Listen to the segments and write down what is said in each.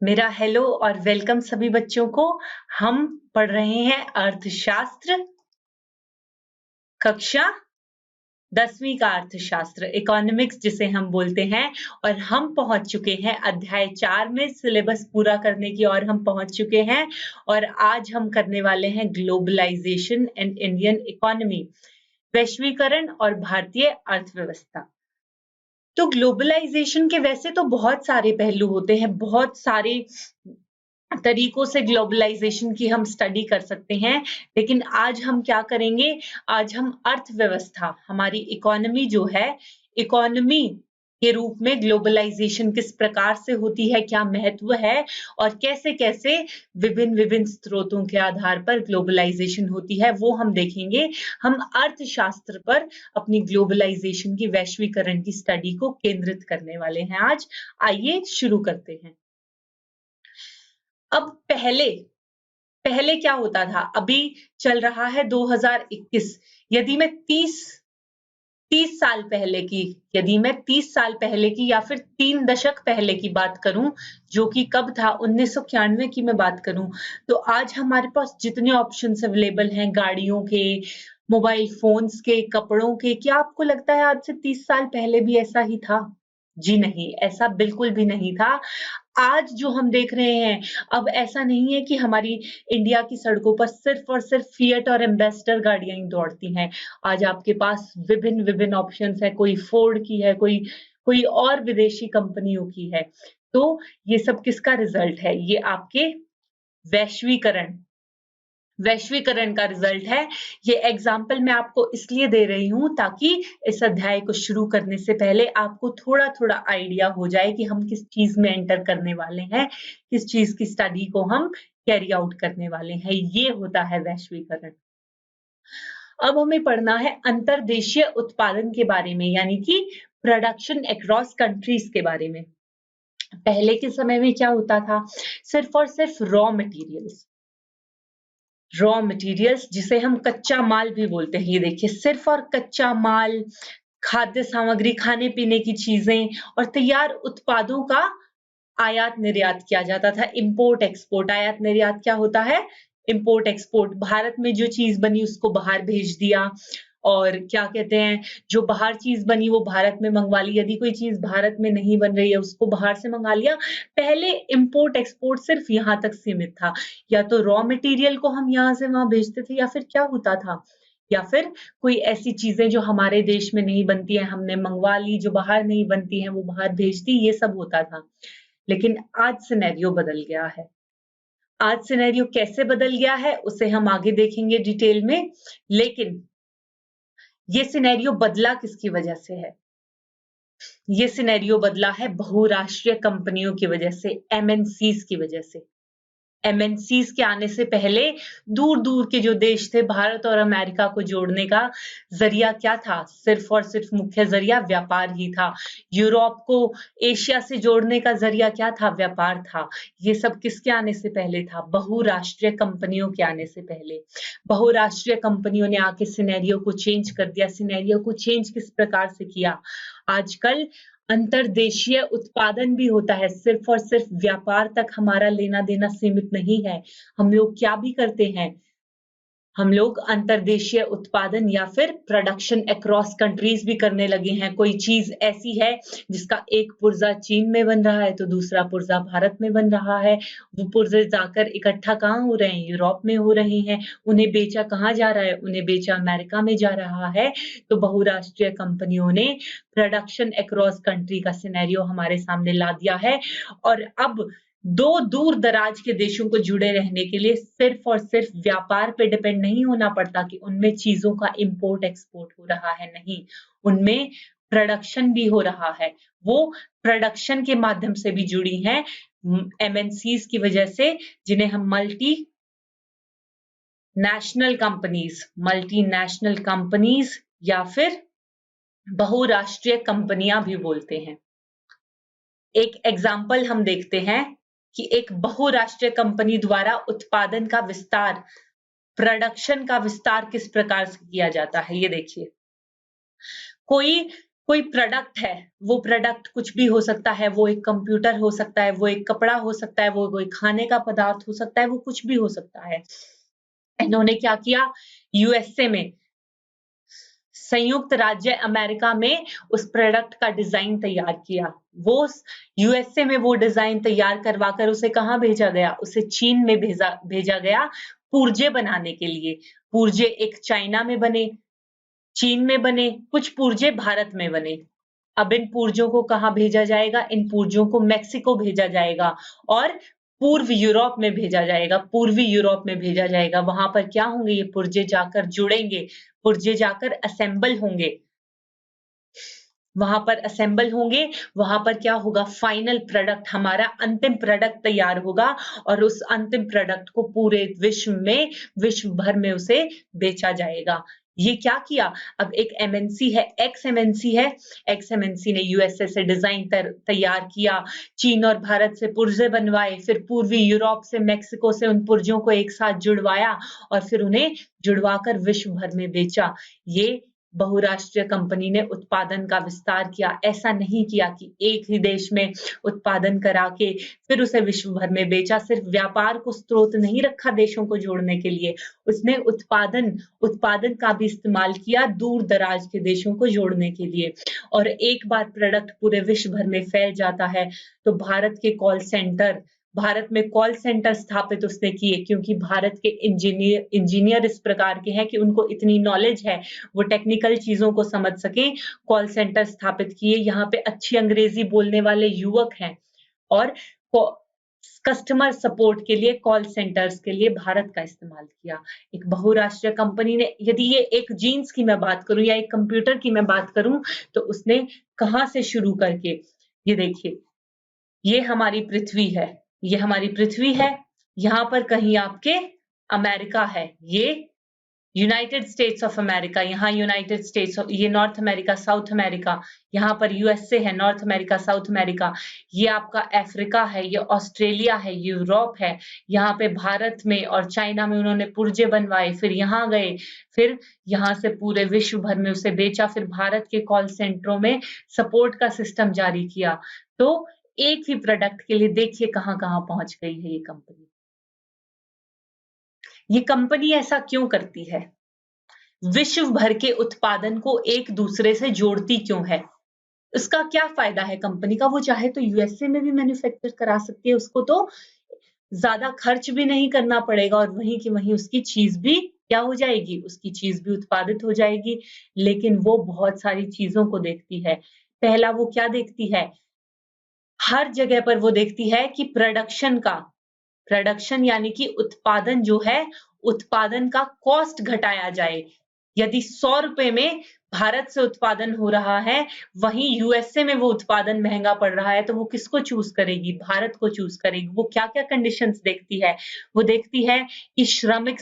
मेरा हेलो और वेलकम सभी बच्चों को। हम पढ़ रहे हैं अर्थशास्त्र, कक्षा 10वीं का अर्थशास्त्र, इकोनॉमिक्स जिसे हम बोलते हैं। और हम पहुंच चुके हैं अध्याय 4 में, सिलेबस पूरा करने की ओर हम पहुंच चुके हैं। और आज हम करने वाले हैं ग्लोबलाइजेशन एंड इंडियन इकोनॉमी, वैश्वीकरण और भारतीय अर्थव्यवस्था। तो ग्लोबलाइजेशन के वैसे तो बहुत सारे पहलू होते हैं, बहुत सारे तरीकों से ग्लोबलाइजेशन की हम स्टडी कर सकते हैं। लेकिन आज हम क्या करेंगे? आज हम अर्थव्यवस्था, हमारी इकोनॉमी जो है, इकोनॉमी के रूप में ग्लोबलाइजेशन किस प्रकार से होती है, क्या महत्व है और कैसे-कैसे विभिन्न स्रोतों के आधार पर ग्लोबलाइजेशन होती है, वो हम देखेंगे। हम अर्थशास्त्र पर अपनी ग्लोबलाइजेशन की, वैश्वीकरण की स्टडी को केंद्रित करने वाले हैं आज। आइए शुरू करते हैं। अब पहले क्या होता था? अभी चल रहा है 2021। यदि मैं 30 साल पहले की, यदि मैं 30 साल पहले की या फिर 3 दशक पहले की बात करूं, जो कि कब था, 1991 की मैं बात करूं, तो आज हमारे पास जितने ऑप्शंस अवेलेबल हैं, गाड़ियों के, मोबाइल फोन्स के, कपड़ों के, क्या आपको लगता है आज से 30 साल पहले भी ऐसा ही था? जी नहीं, ऐसा बिल्कुल भी नहीं था। आज जो हम देख रहे हैं, अब ऐसा नहीं है कि हमारी इंडिया की सड़कों पर सिर्फ और सिर्फ फिएट और एम्बेसडर गाड़ियां ही दौड़ती हैं। आज आपके पास विभिन्न ऑप्शंस है, कोई फोर्ड की है, कोई कोई और विदेशी कंपनियों की है। तो ये सब किसका रिजल्ट है? ये आपके वैश्वीकरण वैश्वीकरण का रिजल्ट है। ये एग्जाम्पल मैं आपको इसलिए दे रही हूँ ताकि इस अध्याय को शुरू करने से पहले आपको थोड़ा-थोड़ा आइडिया हो जाए कि हम किस चीज में एंटर करने वाले हैं, किस चीज की स्टडी को हम कैरी आउट करने वाले हैं। ये होता है वैश्वीकरण। अब हमें पढ़ना है अंतरदेशीय उत्पादन के बारे में, यानी कि प्रोडक्शन अक्रॉस कंट्रीज के बारे में। पहले के समय में क्या होता था? सिर्फ और सिर्फ रॉ मटेरियल्स जिसे हम कच्चा माल भी बोलते हैं। ये देखिए, सिर्फ और कच्चा माल, खाद्य सामग्री, खाने पीने की चीजें और तैयार उत्पादों का आयात निर्यात किया जाता था। इंपोर्ट एक्सपोर्ट, आयात निर्यात क्या होता है? Import export. भारत में जो चीज बनी उसको बाहर भेज दिया, और क्या कहते हैं, जो बाहर चीज बनी वो भारत में मंगवा ली। यदि कोई चीज भारत में नहीं बन रही है, उसको बाहर से मंगा लिया। पहले इंपोर्ट एक्सपोर्ट सिर्फ यहाँ तक सीमित था, या तो रॉ मटेरियल को हम यहाँ से वहां भेजते थे, या फिर क्या होता था, या फिर कोई ऐसी चीजें जो हमारे देश में नहीं बनती है हमने मंगवा ली, जो बाहर नहीं बनती है वो बाहर भेज दी, ये सब होता था। लेकिन आज सिनेरियो बदल गया है। आज सिनेरियो कैसे बदल गया है उसे हम आगे देखेंगे डिटेल में। लेकिन ये सिनेरियो बदला किसकी वजह से है? ये सिनेरियो बदला है बहुराष्ट्रीय कंपनियों की वजह से, एमएनसीज की वजह से। एमएनसीज के आने से पहले दूर-दूर के जो देश थे, भारत और अमेरिका को जोड़ने का जरिया क्या था? सिर्फ और सिर्फ मुख्य जरिया व्यापार ही था। यूरोप को एशिया से जोड़ने का जरिया क्या था? व्यापार था। ये सब किसके आने से पहले था? बहुराष्ट्रीय कंपनियों के आने से पहले। बहुराष्ट्रीय कंपनियों ने आके सिनेरियो को चेंज कर दिया। सिनेरियो को चेंज किस प्रकार से किया? आजकल अंतरदेशीय उत्पादन भी होता है, सिर्फ और सिर्फ व्यापार तक हमारा लेना देना सीमित नहीं है। हम लोग क्या भी करते हैं? हम लोग अंतरदेशीय उत्पादन या फिर प्रोडक्शन अक्रॉस कंट्रीज भी करने लगे हैं। कोई चीज ऐसी है जिसका एक पुर्जा चीन में बन रहा है तो दूसरा पुर्जा भारत में बन रहा है। वो पुर्जे जाकर इकट्ठा कहाँ हो रहे हैं? यूरोप में हो रहे हैं। उन्हें बेचा कहाँ जा रहा है? उन्हें बेचा अमेरिका में जा रहा है। तो बहुराष्ट्रीय कंपनियों ने प्रोडक्शन अक्रॉस कंट्री का सिनेरियो हमारे सामने ला दिया है। और अब दो दूर दराज के देशों को जुड़े रहने के लिए सिर्फ और सिर्फ व्यापार पे डिपेंड नहीं होना पड़ता कि उनमें चीजों का इंपोर्ट एक्सपोर्ट हो रहा है, नहीं, उनमें प्रोडक्शन भी हो रहा है। वो प्रोडक्शन के माध्यम से भी जुड़ी हैं एमएनसीज की वजह से, जिन्हें हम मल्टीनेशनल कंपनीज या फिर बहुराष्ट्रीय कंपनियां भी बोलते हैं। एक एग्जाम्पल हम देखते हैं कि एक बहुराष्ट्रीय कंपनी द्वारा उत्पादन का विस्तार, प्रोडक्शन का विस्तार किस प्रकार से किया जाता है। ये देखिए, कोई कोई प्रोडक्ट है, वो प्रोडक्ट कुछ भी हो सकता है, वो एक कंप्यूटर हो सकता है, वो एक कपड़ा हो सकता है, वो कोई खाने का पदार्थ हो सकता है, वो कुछ भी हो सकता है। इन्होंने क्या किया, यूएसए में, संयुक्त राज्य अमेरिका में उस प्रोडक्ट का डिज़ाइन तैयार किया। वो यूएसए में वो डिज़ाइन तैयार करवाकर उसे कहाँ भेजा गया? उसे चीन में भेजा गया पुर्जे बनाने के लिए। पुर्जे एक चाइना में बने, चीन में बने, कुछ पुर्जे भारत में बने। अब इन पुर्जों को कहाँ भेजा जाएगा? इन पुर्जों को मेक्सिको भेजा जाएगा और पूर्व यूरोप में भेजा जाएगा, पूर्वी यूरोप में भेजा जाएगा। वहाँ पर क्या होंगे? ये पुर्जे जाकर जुड़ेंगे, पुर्जे जाकर असेंबल होंगे। वहाँ पर असेंबल होंगे, वहाँ पर क्या होगा, फाइनल प्रोडक्ट, हमारा अंतिम प्रोडक्ट तैयार होगा और उस अंतिम प्रोडक्ट को पूरे विश्व भर में उसे बेचा जाएगा। ये क्या किया? अब एक एमएनसी है, एक्स एमएनसी ने यूएसए से डिज़ाइन तैयार किया, चीन और भारत से पुर्जे बनवाए, फिर पूर्वी यूरोप से, मेक्सिको से उन पुर्जों को एक साथ जुड़वाया और फिर उन्हें जुड़वाकर विश्व भर में बेचा। ये बहुराष्ट्रीय कंपनी ने उत्पादन का विस्तार किया। ऐसा नहीं किया कि एक ही देश में उत्पादन करा के फिर उसे विश्व भर में बेचा। सिर्फ व्यापार को स्रोत नहीं रखा देशों को जोड़ने के लिए, उसने उत्पादन का भी इस्तेमाल किया दूर-दराज के देशों को जोड़ने के लिए। और एक बार प्रोडक्ट पूरे विश्व भर में फैल जाता है, तो भारत में कॉल सेंटर स्थापित उसने किए, क्योंकि भारत के इंजीनियर इस प्रकार के हैं कि उनको इतनी नॉलेज है, वो टेक्निकल चीज़ों को समझ सकें, कॉल सेंटर स्थापित किए। यहाँ पे अच्छी अंग्रेज़ी बोलने वाले युवक हैं और को कस्टमर सपोर्ट के लिए, कॉल सेंटर्स के लिए भारत का इस्तेमाल किया। एक बहुराष्ट्रीय कंपनी ने, यदि ये एक जीन्स की मैं बात करूँ या एक कंप्यूटर की मैं बात करूँ, तो उसने कहाँ से शुरू करके, ये देखिए, ये हमारी पृथ्वी है, ये हमारी पृथ्वी है, यहाँ पर कहीं आपके अमेरिका है, ये यूनाइटेड स्टेट्स ऑफ अमेरिका, यहाँ यूनाइटेड स्टेट्स ऑफ, ये नॉर्थ अमेरिका, साउथ अमेरिका, यहाँ पर यूएसए है, नॉर्थ अमेरिका, साउथ अमेरिका, ये आपका अफ्रीका है, ये ऑस्ट्रेलिया है, यूरोप है, यहाँ पे भारत में और चाइना में उन्होंने पुर्जे बनवाए, फिर यहाँ गए, फिर यहाँ से पूरे विश्व भर में उसे बेचा, फिर भारत के कॉल सेंटरों में सपोर्ट का सिस्टम जारी किया। तो एक ही प्रोडक्ट के लिए देखिए कहाँ-कहाँ पहुँच गई है ये कंपनी। ये कंपनी ऐसा क्यों करती है? विश्व भर के उत्पादन को एक दूसरे से जोड़ती क्यों है? उसका क्या फ़ायदा है कंपनी का? वो चाहे तो यूएसए में भी मैन्युफैक्चर करा सकती है, उसको तो ज़्यादा खर्च भी नहीं करना पड़ेगा और वहीं की वहीं उसकी चीज़ भी क्या हो जाएगी? उसकी चीज़ भी उत्पादित हो जाएगी, लेकिन वो बहुत सारी चीज़ों को देखती है। पहला वो क्या देखती है? हर जगह पर वो देखती है कि प्रोडक्शन यानी कि उत्पादन जो है, उत्पादन का कॉस्ट घटाया जाए। यदि ₹100 में भारत से उत्पादन हो रहा है, वहीं यूएसए में वो उत्पादन महँगा पड़ रहा है, तो वो किसको चूज़ करेगी? भारत को चूज़ करेगी। वो क्या-क्या कंडीशंस देखती है? वो देखती है कि श्रमिक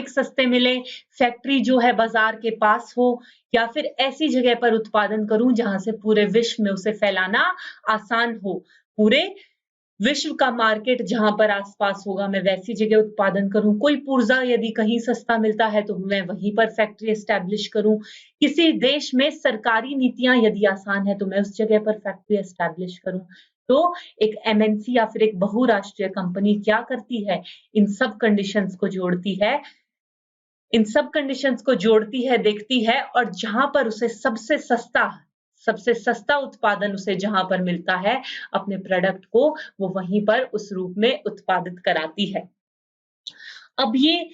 सस्ते मिलें, फैक्ट्री जो है बाज़ार के पास हो या फिर ऐसी जगह पर उत्पादन करूँ जहाँ से पूरे विश्व में उसे फैलाना आसान हो। पूरे विश्व का मार्केट जहाँ पर आस-पास होगा, मैं वैसी जगह उत्पादन करूँ। कोई पुर्ज़ा यदि कहीं सस्ता मिलता है, तो मैं वहीं पर फैक्ट्री एस्टैब्लिश करूँ। किसी देश में सरकारी नीतियाँ यदि आसान है, तो मैं उस जगह पर फैक्ट्री एस्टैब्लिश करूँ। तो एक एमएनसी या फिर एक बहुराष्ट्रीय कंपनी क्या करती है, इन सब कंडीशंस को जोड़ती है, देखती है और जहाँ पर उसे सबसे सस्ता उत्पादन उसे जहाँ पर मिलता है, अपने प्रोडक्ट को वो वहीं पर उस रूप में उत्पादित कराती है। अब ये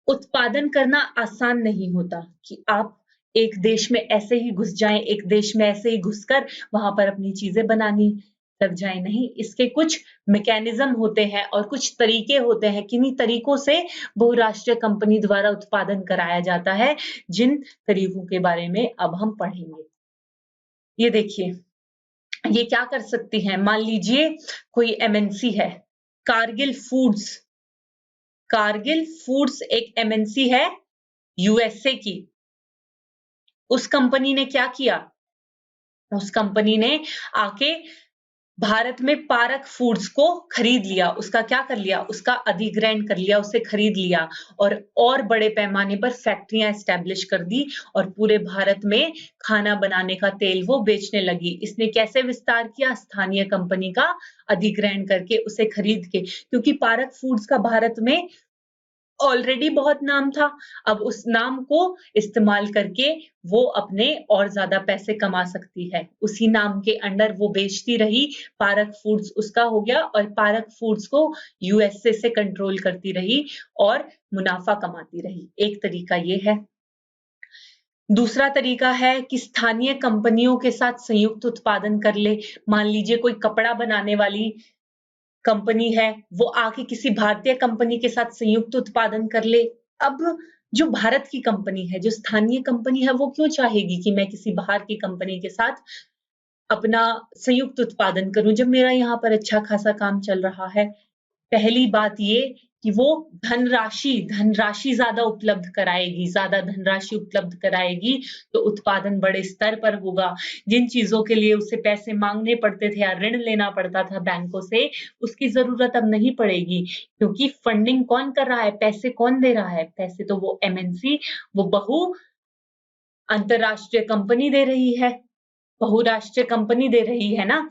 उत्पादन करना आसान नहीं होता कि आप एक देश में ऐसे ही घुस जाएँ, एक देश में ऐसे ही घुसकर वहाँ पर अपनी चीज़ें बनानी लग जाएँ, नहीं, इसके कुछ मैकेनिज़्म होते हैं और कुछ तरीके होते हैं, किन्हीं तरीकों से बहुराष्ट्रीय कंपनी द्वारा उत्पादन कराया जाता है, जिन तरीकों के बारे में अब हम पढ़ेंगे। ये देखिए, ये क्या कर सकती हैं, मान लीजिए कोई एमएनसी है, कारगिल फूड्स कारगिल फूड्स एक एमएनसी है यूएसए की। उस कंपनी ने क्या किया? उस कंपनी ने आके भारत में पारक फूड्स को खरीद लिया, उसका क्या कर लिया, उसका अधिग्रहण कर लिया, उसे खरीद लिया और बड़े पैमाने पर फैक्ट्रियां एस्टेब्लिश कर दी और पूरे भारत में खाना बनाने का तेल वो बेचने लगी। इसने कैसे विस्तार किया? स्थानीय कंपनी का अधिग्रहण करके, उसे खरीद के, क्योंकि पारक फूड्स का भारत में ऑलरेडी बहुत नाम था। अब उस नाम को इस्तेमाल करके वो अपने और ज़्यादा पैसे कमा सकती है। उसी नाम के अंडर वो बेचती रही, पारक फूड्स उसका हो गया और पारक फूड्स को यूएसए से कंट्रोल करती रही और मुनाफ़ा कमाती रही। एक तरीका ये है। दूसरा तरीका है कि स्थानीय कंपनियों के साथ संयुक्त उत्पादन कर ले। मान लीजिए कोई कपड़ा बनाने वाली कंपनी है, वो आके किसी भारतीय कंपनी के साथ संयुक्त उत्पादन कर ले। अब जो भारत की कंपनी है, जो स्थानीय कंपनी है, वो क्यों चाहेगी कि मैं किसी बाहर की कंपनी के साथ अपना संयुक्त उत्पादन करूँ, जब मेरा यहाँ पर अच्छा खासा काम चल रहा है। पहली बात ये कि वो धनराशि ज़्यादा उपलब्ध कराएगी, ज़्यादा धनराशि उपलब्ध कराएगी, तो उत्पादन बड़े स्तर पर होगा। जिन चीज़ों के लिए उसे पैसे माँगने पड़ते थे या ऋण लेना पड़ता था बैंकों से, उसकी ज़रूरत अब नहीं पड़ेगी, क्योंकि फंडिंग कौन कर रहा है, पैसे कौन दे रहा है? पैसे तो वो एमएनसी, वो अंतर्राष्ट्रीय कंपनी दे रही है, बहुराष्ट्रीय कंपनी दे रही है ना।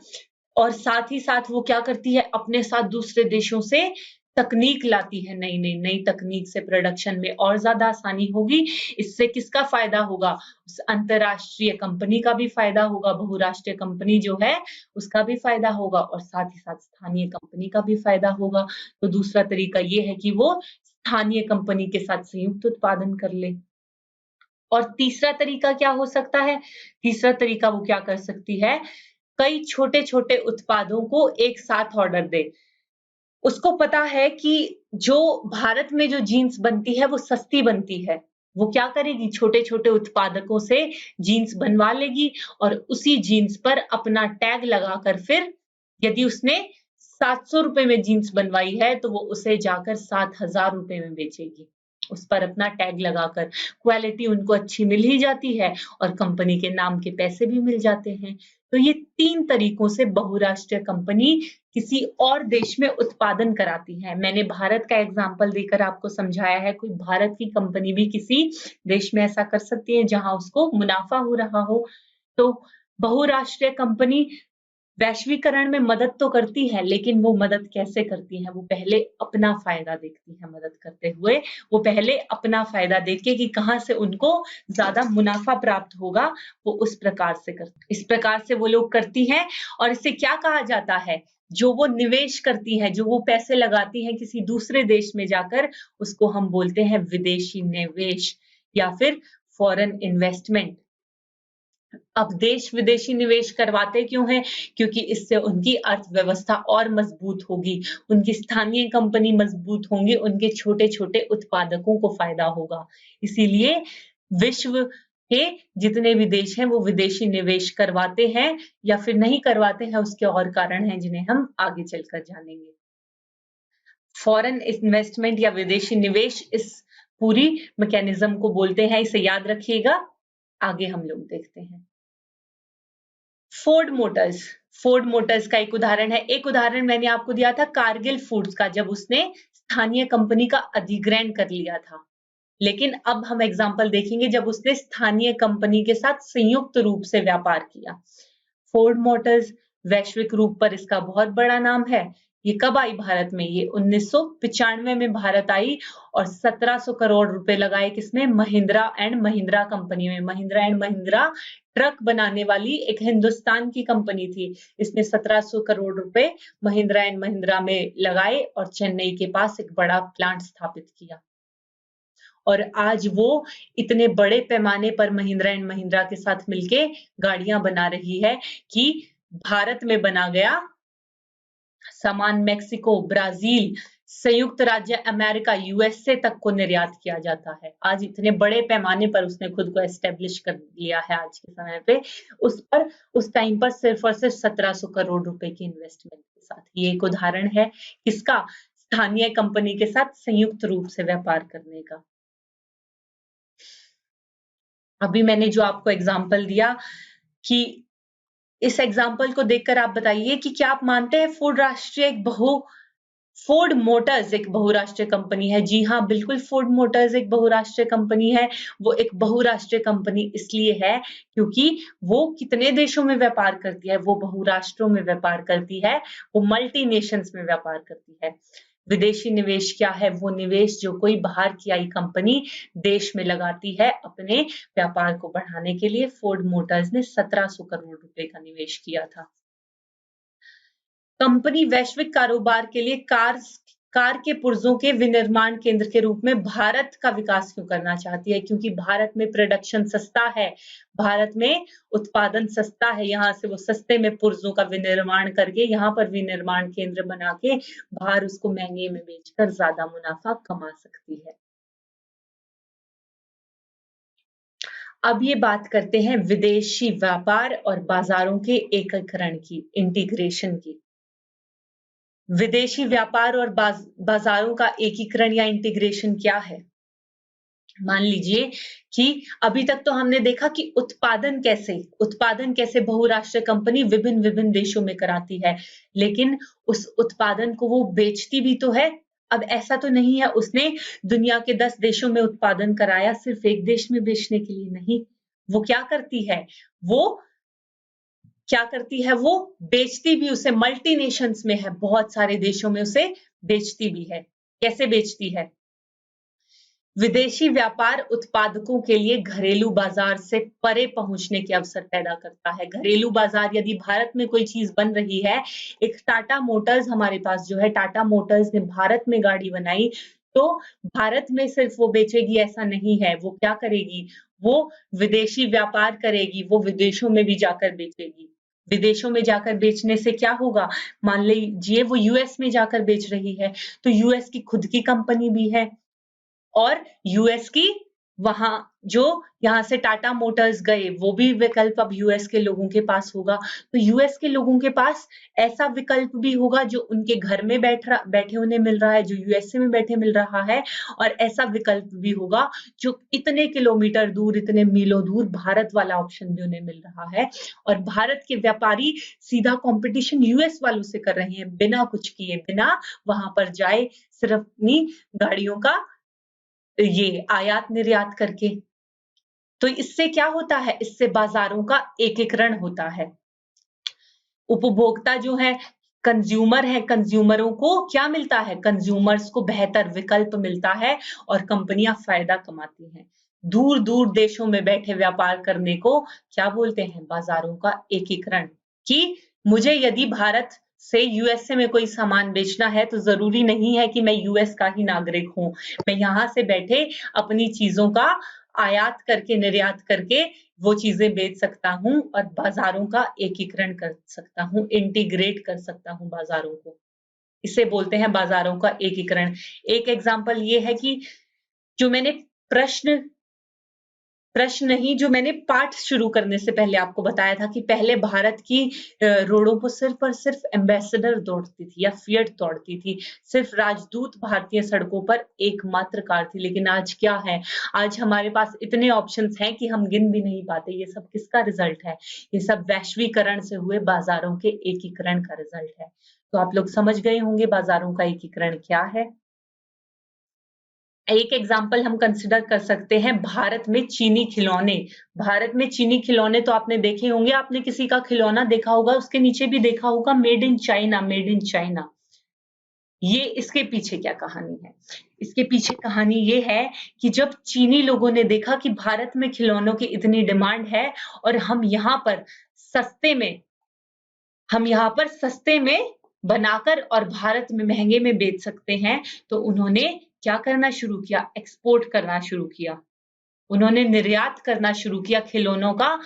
और साथ ही साथ वो क्या करती है, अपने साथ दूसरे देशों से तकनीक लाती है, नई तकनीक से प्रोडक्शन में और ज़्यादा आसानी होगी। इससे किसका फ़ायदा होगा? उस अंतर्राष्ट्रीय कंपनी का भी फ़ायदा होगा, बहुराष्ट्रीय कंपनी जो है, उसका भी फ़ायदा होगा और साथ ही साथ स्थानीय कंपनी का भी फ़ायदा होगा। तो दूसरा तरीका ये है कि वो स्थानीय कंपनी के साथ संयुक्त उत्पादन कर ले। और तीसरा तरीका क्या हो सकता है? तीसरा तरीका वो क्या कर सकती है, कई छोटे-छोटे उत्पादों को एक साथ ऑर्डर दे। उसको पता है कि जो भारत में जो जीन्स बनती है वो सस्ती बनती है। वो क्या करेगी, छोटे-छोटे उत्पादकों से जीन्स बनवा लेगी और उसी जीन्स पर अपना टैग लगाकर फिर यदि उसने ₹700 में जीन्स बनवाई है तो वो उसे जाकर ₹7000 में बेचेगी। उस पर अपना टैग लगाकर क्वालिटी उनको अच्छी मिल ही जाती है और कंपनी के नाम के पैसे भी मिल जाते हैं। तो ये 3 तरीकों से बहुराष्ट्रीय कंपनी किसी और देश में उत्पादन कराती है। मैंने भारत का एग्ज़ाम्पल देकर आपको समझाया है, कोई भारत की कंपनी भी किसी देश में ऐसा कर सकती है जहाँ उसको मुनाफ़ा हो रहा हो। तो बहुराष्ट्रीय कंपनी वैश्वीकरण में मदद तो करती है, लेकिन वो मदद कैसे करती हैं? वो पहले अपना फ़ायदा देखती हैं मदद करते हुए। वो पहले अपना फ़ायदा देख के कि कहाँ से उनको ज़्यादा मुनाफ़ा प्राप्त होगा, वो उस प्रकार से इस प्रकार से वो लोग करती हैं और इसे क्या कहा जाता है? जो वो निवेश करती हैं, जो वो पैसे लगाती हैं किसी दूसरे देश में जाकर, उसको हम बोलते हैं विदेशी निवेश या फिर फ़ॉरेन इन्वेस्टमेंट। अब देश-विदेशी निवेश करवाते क्यों हैं? क्योंकि इससे उनकी अर्थव्यवस्था और मजबूत होगी, उनकी स्थानीय कंपनी मजबूत होंगी, उनके छोटे-छोटे उत्पादकों को फ़ायदा होगा। इसीलिए विश्व के जितने भी देश हैं, वो विदेशी निवेश करवाते हैं या फिर नहीं करवाते हैं, उसके और कारण हैं, जिन्हें हम आगे चलकर जानेंगे। फॉरेन इन्वेस्टमेंट या विदेशी निवेश इस पूरी मैकेनिज़्म को बोलते हैं, इसे याद रखिएगा। आगे हम लोग देखते हैं। फोर्ड मोटर्स फोर्ड मोटर्स का एक उदाहरण है। एक उदाहरण मैंने आपको दिया था कारगिल फूड्स का, जब उसने स्थानीय कंपनी का अधिग्रहण कर लिया था। लेकिन अब हम एग्जाम्पल देखेंगे जब उसने स्थानीय कंपनी के साथ संयुक्त रूप से व्यापार किया। फोर्ड मोटर्स वैश्विक रूप पर इसका बहुत बड़ा नाम है। ये कब आई भारत में? ये 1995 में भारत आई और 1700 करोड़ रुपए लगाए किसमें? महिंद्रा एंड महिंद्रा कंपनी में। महिंद्रा एंड महिंद्रा ट्रक बनाने वाली एक हिंदुस्तान की कंपनी थी। इसने 1700 करोड़ रुपए महिंद्रा एंड महिंद्रा में लगाए और चेन्नई के पास एक बड़ा प्लांट स्थापित किया। और आज वो इतने बड़े पैमाने पर महिंद्रा एंड महिंद्रा के साथ मिलके गाड़ियां बना रही है कि भारत में बना गया सामान मेक्सिको, ब्राजील, संयुक्त राज्य अमेरिका, यूएसए तक को निर्यात किया जाता है। आज इतने बड़े पैमाने पर उसने खुद को एस्टेब्लिश कर लिया है आज के समय पे। उस टाइम पर सिर्फ और सिर्फ 1700 करोड़ रुपए की इन्वेस्टमेंट के साथ। ये एक उदाहरण है किसका? स्थानीय कंपनी के साथ संयुक्त रूप से व्यापार करने का। अभी मैंने जो आपको एग्जाम्पल दिया कि इस एग्जाम्पल को देखकर आप बताइए कि क्या आप मानते हैं फोर्ड मोटर्स एक बहुराष्ट्रीय कंपनी है? जी हाँ, बिल्कुल फोर्ड मोटर्स एक बहुराष्ट्रीय कंपनी है। वो एक बहुराष्ट्रीय कंपनी इसलिए है क्योंकि वो कितने देशों में व्यापार करती है? वो बहुराष्ट्रों में व्यापार करती है, वो मल्टी नेशंस में व्यापार करती है। विदेशी निवेश क्या है? वो निवेश जो कोई बाहर की आई कंपनी देश में लगाती है अपने व्यापार को बढ़ाने के लिए। फोर्ड मोटर्स ने 1700 करोड़ रुपए का निवेश किया था। कंपनी वैश्विक कारोबार के लिए कार के पुर्जों के विनिर्माण केंद्र के रूप में भारत का विकास क्यों करना चाहती है? क्योंकि भारत में प्रोडक्शन सस्ता है, भारत में उत्पादन सस्ता है, यहाँ से वो सस्ते में पुर्जों का विनिर्माण करके यहाँ पर विनिर्माण केंद्र बना के बाहर उसको महंगे में बेचकर ज्यादा मुनाफा कमा सकती है। अब ये बात करते हैं विदेशी व्यापार और बाजारों के एकीकरण की, इंटीग्रेशन की। विदेशी व्यापार और बाजारों का एकीकरण या इंटीग्रेशन क्या है? मान लीजिए कि अभी तक तो हमने देखा कि उत्पादन कैसे बहुराष्ट्रीय कंपनी विभिन्न देशों में कराती है, लेकिन उस उत्पादन को वो बेचती भी तो है। अब ऐसा तो नहीं है उसने दुनिया के 10 देशों में उत्पादन कराया सिर्फ एक देश में बेचने के लिए नहीं। वो क्या करती है? वो बेचती भी उसे मल्टी नेशंस में है, बहुत सारे देशों में उसे बेचती भी है। कैसे बेचती है? विदेशी व्यापार उत्पादकों के लिए घरेलू बाजार से परे पहुंचने के अवसर पैदा करता है। घरेलू बाजार, यदि भारत में कोई चीज बन रही है, एक टाटा मोटर्स हमारे पास जो है, टाटा मोटर्स ने भारत में गाड़ी बनाई, तो भारत में सिर्फ वो बेचेगी ऐसा नहीं है। वो क्या करेगी? वो विदेशी व्यापार करेगी, वो विदेशों में भी जाकर बेचेगी। विदेशों में जाकर बेचने से क्या होगा? मान लीजिए वो यूएस में जाकर बेच रही है, तो यूएस की खुद की कंपनी भी है और यूएस की वहां जो यहाँ से टाटा मोटर्स गए, वो भी विकल्प अब यूएस के लोगों के पास होगा। तो यूएस के लोगों के पास ऐसा विकल्प भी होगा जो उनके घर में बैठे उन्हें मिल रहा है, जो यूएसए में बैठे मिल रहा है, और ऐसा विकल्प भी होगा जो इतने किलोमीटर दूर, इतने मीलों दूर भारत वाला ऑप्शन भी उन्हें मिल रहा है। और भारत के व्यापारी सीधा कंपटीशन यूएस वालों से कर रहे हैं, बिना कुछ किए, बिना वहां पर जाए, सिर्फ अपनी गाड़ियों का ये आयात निर्यात करके। तो इससे क्या होता है? इससे बाजारों का एकीकरण होता है। उपभोक्ता जो है, कंज्यूमरों को क्या मिलता है? कंज्यूमर्स को बेहतर विकल्प मिलता है और कंपनियां फायदा कमाती हैं। दूर दूर देशों में बैठे व्यापार करने को क्या बोलते हैं? बाजारों का एकीकरण। कि मुझे यदि भारत से यूएसए में कोई सामान बेचना है तो जरूरी नहीं है कि मैं यूएस का ही नागरिक हूं। मैं यहाँ से बैठे अपनी चीजों का आयात करके, निर्यात करके वो चीजें बेच सकता हूँ और बाजारों का एकीकरण कर सकता हूँ, इंटीग्रेट कर सकता हूँ बाजारों को। इसे बोलते हैं बाजारों का एकीकरण। एक एग्जांपल ये है कि जो मैंने प्रश्न प्रश्न नहीं, जो मैंने पाठ शुरू करने से पहले आपको बताया था कि पहले भारत की रोडों पर सिर्फ और सिर्फ एम्बेसडर दौड़ती थी या फिएट दौड़ती थी, सिर्फ राजदूत भारतीय सड़कों पर एकमात्र कार थी। लेकिन आज क्या है? आज हमारे पास इतने ऑप्शंस हैं कि हम गिन भी नहीं पाते। ये सब किसका रिजल्ट है? ये सब वैश्वीकरण से हुए बाजारों के एकीकरण का रिजल्ट है। तो आप लोग समझ गए होंगे बाजारों का एकीकरण क्या है। एक एग्जाम्पल हम कंसिडर कर सकते हैं भारत में चीनी खिलौने। भारत में चीनी खिलौने तो आपने देखे होंगे, आपने किसी का खिलौना देखा होगा, उसके नीचे भी देखा होगा made in China, made in China. ये इसके पीछे क्या कहानी है? इसके पीछे कहानी ये है कि जब चीनी लोगों ने देखा कि भारत में खिलौनों की इतनी डिमांड है और हम यहाँ पर सस्ते में बनाकर और भारत में महंगे में बेच सकते हैं, तो उन्होंने क्या करना शुरू किया? एक्सपोर्ट करना शुरू किया। उन्होंने निर्यात करना शुरू किया खिलौनों का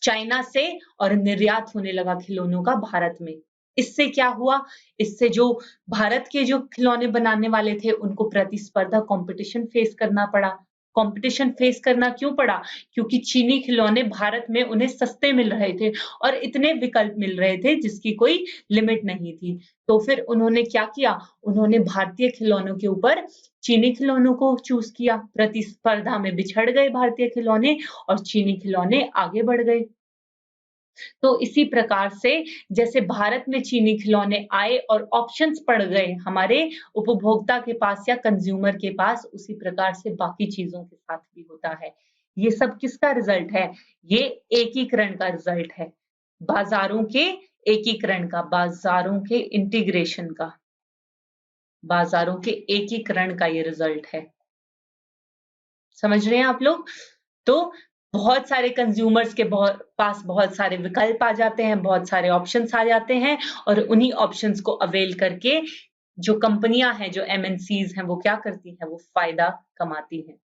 चाइना से, और निर्यात होने लगा खिलौनों का भारत में। इससे क्या हुआ? इससे जो भारत के जो खिलौने बनाने वाले थे उनको प्रतिस्पर्धा, कंपटीशन फेस करना पड़ा। कंपटीशन फेस करना क्यों पड़ा? क्योंकि चीनी खिलौने भारत में उन्हें सस्ते मिल रहे थे और इतने विकल्प मिल रहे थे जिसकी कोई लिमिट नहीं थी। तो फिर उन्होंने क्या किया? उन्होंने भारतीय खिलौनों के ऊपर चीनी खिलौनों को चूज़ किया। प्रतिस्पर्धा में बिछड़ गए भारतीय खिलौने और चीनी खिलौने आगे बढ़ गए। तो इसी प्रकार से जैसे भारत में चीनी खिलौने आए और ऑप्शंस बढ़ गए हमारे उपभोक्ता के पास या कंज्यूमर के पास, उसी प्रकार से बाकी चीज़ों के साथ भी होता है। ये सब किसका रिज़ल्ट है? ये एकीकरण का रिज़ल्ट है। बाज़ारों के एकीकरण का, बाज़ारों के इंटीग्रेशन का, बाज़ारों के एकीकरण का ये रिज़ल्ट है। समझ रहे हैं आप लोग? तो बहुत सारे कंज्यूमर्स के पास बहुत सारे विकल्प आ जाते हैं, बहुत सारे ऑप्शंस आ जाते हैं और उन्हीं ऑप्शंस को अवेल करके जो कंपनियां हैं, जो एमएनसीज हैं, वो क्या करती हैं? वो फायदा कमाती हैं।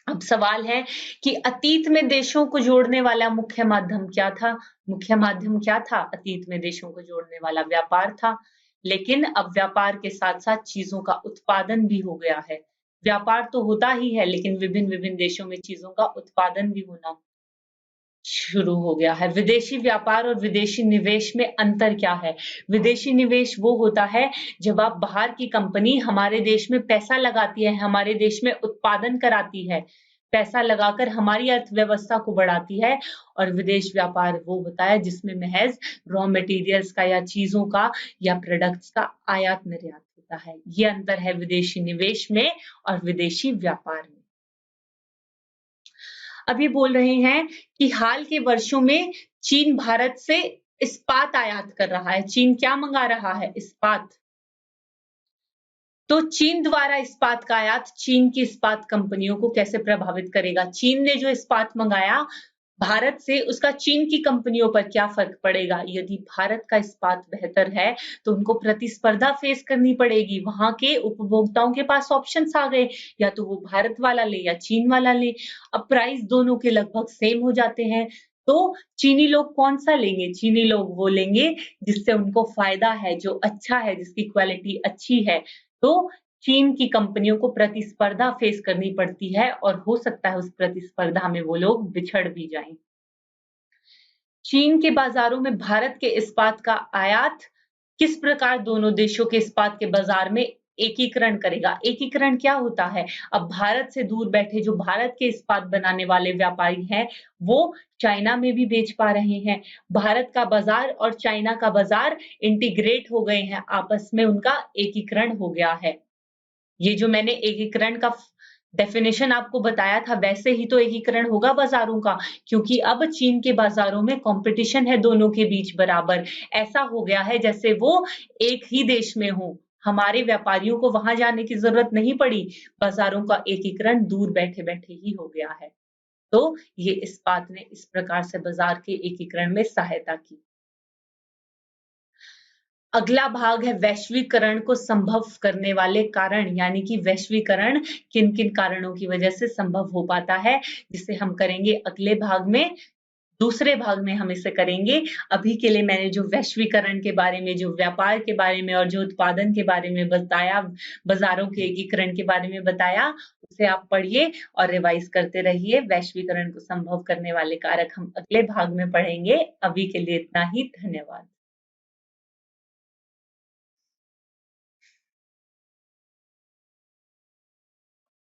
अब सवाल है कि अतीत में देशों को जोड़ने वाला मुख्य माध्यम क्या था? मुख्य माध्यम क्या था? अतीत में देशों को जोड़ने वाला व्यापार था। लेकिन अब व्यापार के साथ-साथ चीज़ों का उत्पादन भी हो गया है। व्यापार तो होता ही है, लेकिन विभिन्न-विभिन्न देशों में चीज़ों का उत्पादन भी होना शुरू हो गया है। विदेशी व्यापार और विदेशी निवेश में अंतर क्या है? विदेशी निवेश वो होता है जब आप बाहर की कंपनी हमारे देश में पैसा लगाती है, हमारे देश में उत्पादन कराती है, पैसा लगाकर हमारी अर्थव्यवस्था को बढ़ाती है। और विदेश व्यापार वो होता है जिसमें महज़ रॉ मटेरियल्स का या चीज़ों का या प्रोडक्ट्स का आयात-निर्यात होता है। ये अंतर है विदेशी निवेश में और विदेशी व्यापार में। अभी बोल रहे हैं कि हाल के वर्षों में चीन भारत से इस्पात आयात कर रहा है। चीन क्या मंगा रहा है? इस्पात। तो चीन द्वारा इस्पात का आयात चीन की इस्पात कंपनियों को कैसे प्रभावित करेगा? चीन ने जो इस्पात मंगाया भारत से, उसका चीन की कंपनियों पर क्या फ़र्क पड़ेगा? यदि भारत का इस्पात बेहतर है, तो उनको प्रतिस्पर्धा फ़ेस करनी पड़ेगी। वहाँ के उपभोक्ताओं के पास ऑप्शंस आ गए, या तो वो भारत वाला लें या चीन वाला लें। अब प्राइस दोनों के लगभग सेम हो जाते हैं, तो चीनी लोग कौन-सा लेंगे? चीनी लोग वो लेंगे जिससे उनको फ़ायदा है, जो अच्छा है, जिसकी क्वालिटी अच्छी है। तो चीन की कंपनियों को प्रतिस्पर्धा फेस करनी पड़ती है और हो सकता है उस प्रतिस्पर्धा में वो लोग बिछड़ भी जाएँ। चीन के बाज़ारों में भारत के इस्पात का आयात किस प्रकार दोनों देशों के इस्पात के बाज़ार में एकीकरण करेगा? एकीकरण क्या होता है? अब भारत से दूर बैठे जो भारत के इस्पात बनाने वाले व्यापारी हैं, वो चाइना में भी बेच पा रहे हैं। भारत का बाज़ार और चाइना का बाज़ार इंटीग्रेट हो गए हैं, आपस में उनका एकीकरण हो गया है। ये जो मैंने एकीकरण का डेफिनिशन आपको बताया था, वैसे ही तो एकीकरण होगा बाज़ारों का, क्योंकि अब चीन के बाज़ारों में कॉम्पिटिशन है दोनों के बीच बराबर। ऐसा हो गया है जैसे वो एक ही देश में हों। हमारे व्यापारियों को वहाँ जाने की ज़रूरत नहीं पड़ी, बाज़ारों का एकीकरण दूर बैठे-बैठे ही हो गया है। तो ये इस्पात ने इस प्रकार से बाज़ार के एकीकरण में सहायता की। अगला भाग है वैश्वीकरण को संभव करने वाले कारण, यानी कि वैश्वीकरण किन-किन कारणों की वजह से संभव हो पाता है, जिसे हम करेंगे अगले भाग में। दूसरे भाग में हम इसे करेंगे। अभी के लिए मैंने जो वैश्वीकरण के बारे में, जो व्यापार के बारे में और जो उत्पादन के बारे में बताया, बाज़ारों के एकीकरण के बारे में बताया, उसे आप पढ़िए और रिवाइज़ करते रहिए। वैश्वीकरण को संभव करने वाले कारक हम अगले भाग में पढ़ेंगे। अभी के लिए इतना ही, धन्यवाद।